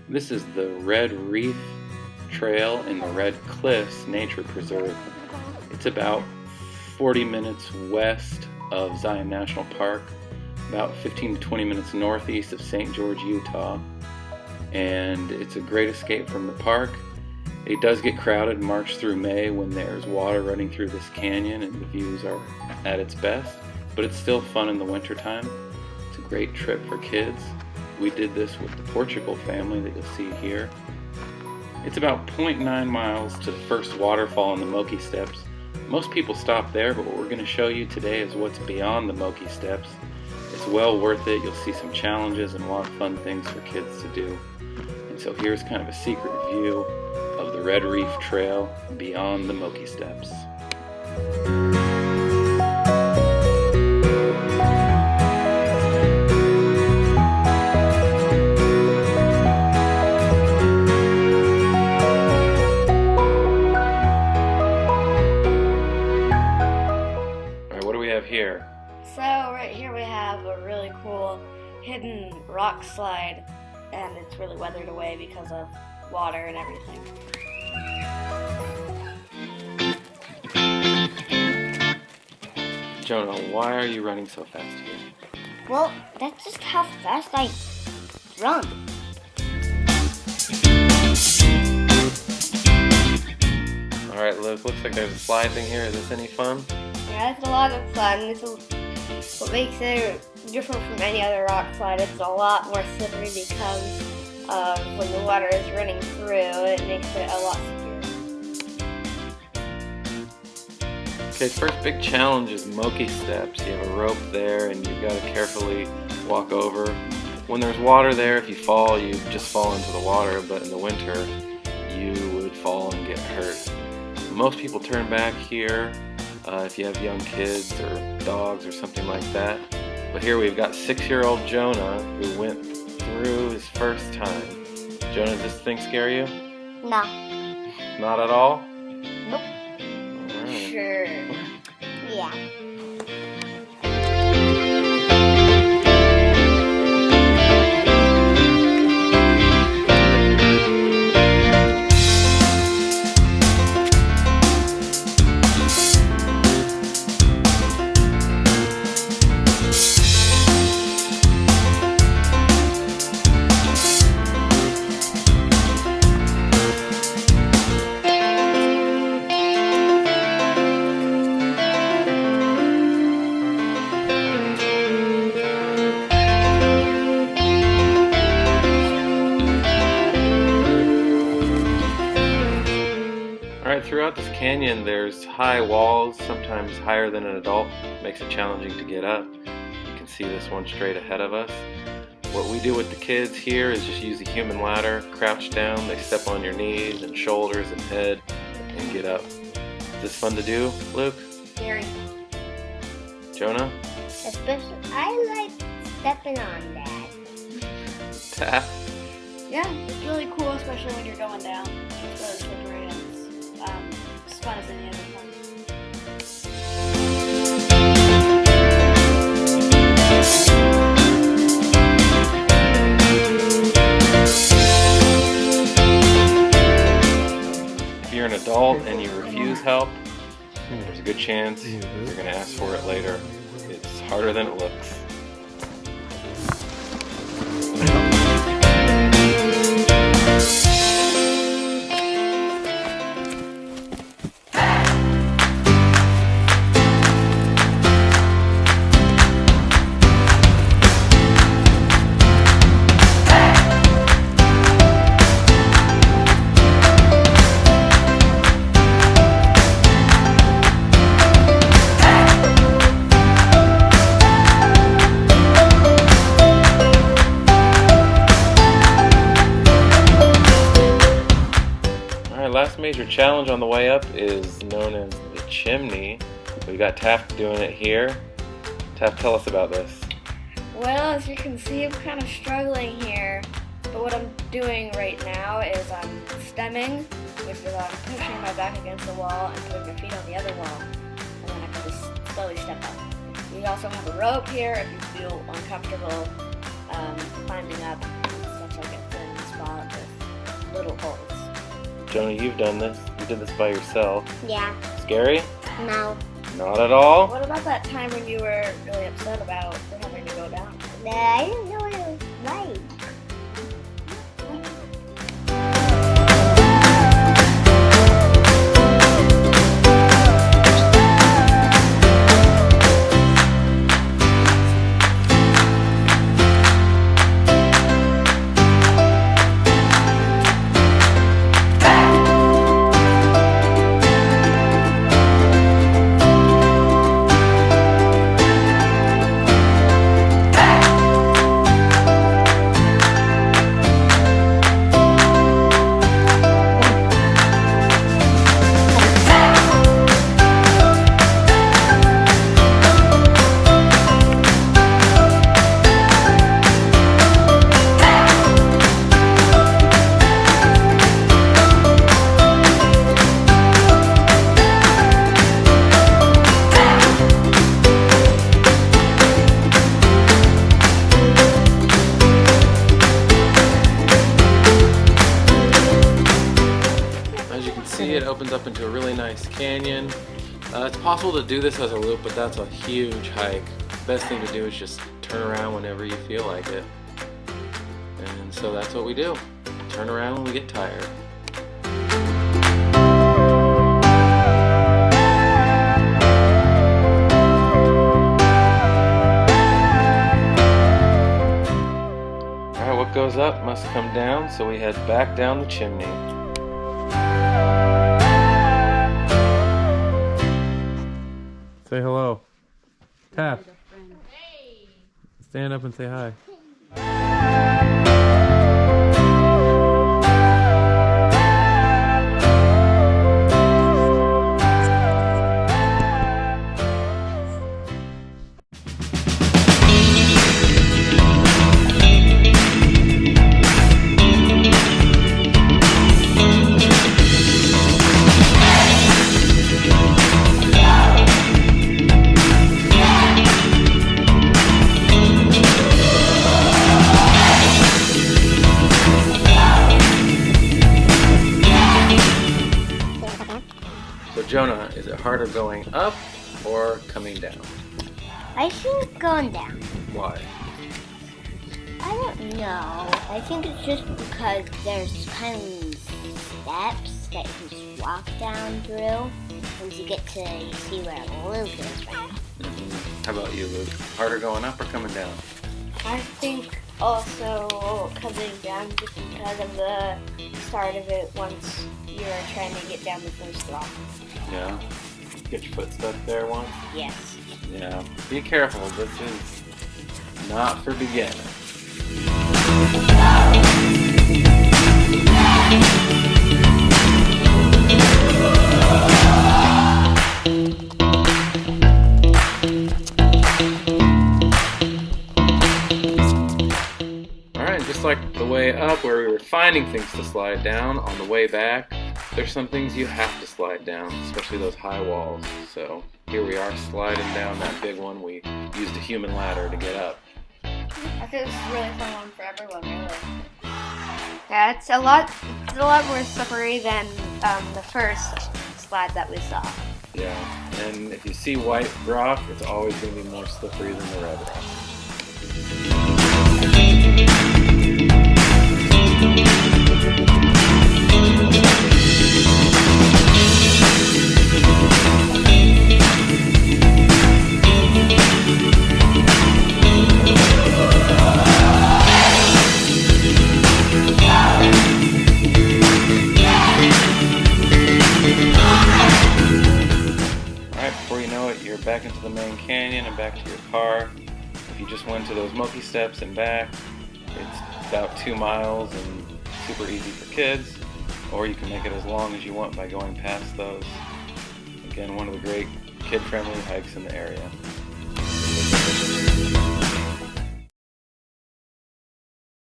This is the Red Reef Trail in the Red Cliffs Nature Preserve. It's about 40 minutes west of Zion National Park, about 15 to 20 minutes northeast of St. George, Utah. And it's a great escape from the park. It does get crowded March through May when there's water running through this canyon and the views are at its best, but it's still fun in the wintertime. It's a great trip for kids. We did this with the Portugal family that you'll see here. It's about 0.9 miles to the first waterfall in the Moki Steps. Most people stop there, but what we're going to show you today is what's beyond the Moki Steps. It's well worth it. You'll see some challenges and a lot of fun things for kids to do. And so here's kind of a secret view of the Red Reef Trail beyond the Moki Steps. Alright, what do we have here? So right here we have a really cool hidden rock slide, and it's really weathered away because of water and everything. Jonah, why are you running so fast here? Well, that's just how fast I run. Alright, Luke, looks like there's a slide thing here. Is this any fun? Yeah, it's a lot of fun. What makes it different from any other rock slide, it's a lot more slippery because when the water is running through, it makes it a lot secure. Okay, first big challenge is Moki Steps. You have a rope there and you've got to carefully walk over. When there's water there, if you fall, you just fall into the water, but in the winter, you would fall and get hurt. Most people turn back here if you have young kids or dogs or something like that. But here we've got 6-year-old Jonah who went through his first time. Jonah, does this thing scare you? No. Not at all? Nope. All right. Sure. Yeah. Throughout this canyon there's high walls, sometimes higher than an adult. It makes it challenging to get up. You can see this one straight ahead of us. What we do with the kids here is just use a human ladder, crouch down, they step on your knees and shoulders and head and get up. Is this fun to do, Luke? Very. Jonah? Especially, I like stepping on that. Tap? Yeah, it's really cool, especially when you're going down. It's really slippery and it's fun as any other fun. If you're an adult and you refuse help, there's a good chance you're going to ask for it later. It's harder than it looks. Last major challenge on the way up is known as the Chimney. We got Taft doing it here. Taft, tell us about this. Well, as you can see, I'm kind of struggling here, but what I'm doing right now is I'm stemming, which is I'm pushing my back against the wall and putting my feet on the other wall, and then I can just slowly step up. You also have a rope here if you feel uncomfortable climbing up. It's such like a thin spot. holes. Jonah, you've done this. You did this by yourself. Yeah. Scary? No. Not at all. What about that time when you were really upset about having to go down? I didn't know what it was like. It opens up into a really nice canyon. It's possible to do this as a loop, but that's a huge hike. Best thing to do is just turn around whenever you feel like it. And so that's what we do. Turn around when we get tired. Alright, what goes up must come down, so we head back down the chimney. Say hello. Tap. Hey. Stand up and say hi. So Jonah, is it harder going up or coming down? I think going down. Why? I don't know. I think it's just because there's kind of steps that you can just walk down through once you get to see where Luke is. How about you, Luke? Harder going up or coming down? I think also coming down just because of the start of it once you're trying to get down the first rock. Yeah. Get your foot stuck there once? Yes. Yeah. Be careful. This is not for beginners. Alright, just like the way up where we were finding things to slide down, on the way back, there's some things you have to slide down, especially those high walls. So here we are sliding down that big one. We used a human ladder to get up. I think it's a really fun one for everyone, really. Yeah, it's a lot more slippery than the first slide that we saw. Yeah, and if you see white rock, it's always going to be more slippery than the red rock. Before you know it, you're back into the main canyon and back to your car. If you just went to those Moki Steps and back, it's about 2 miles and super easy for kids, or you can make it as long as you want by going past those. Again, one of the great kid-friendly hikes in the area.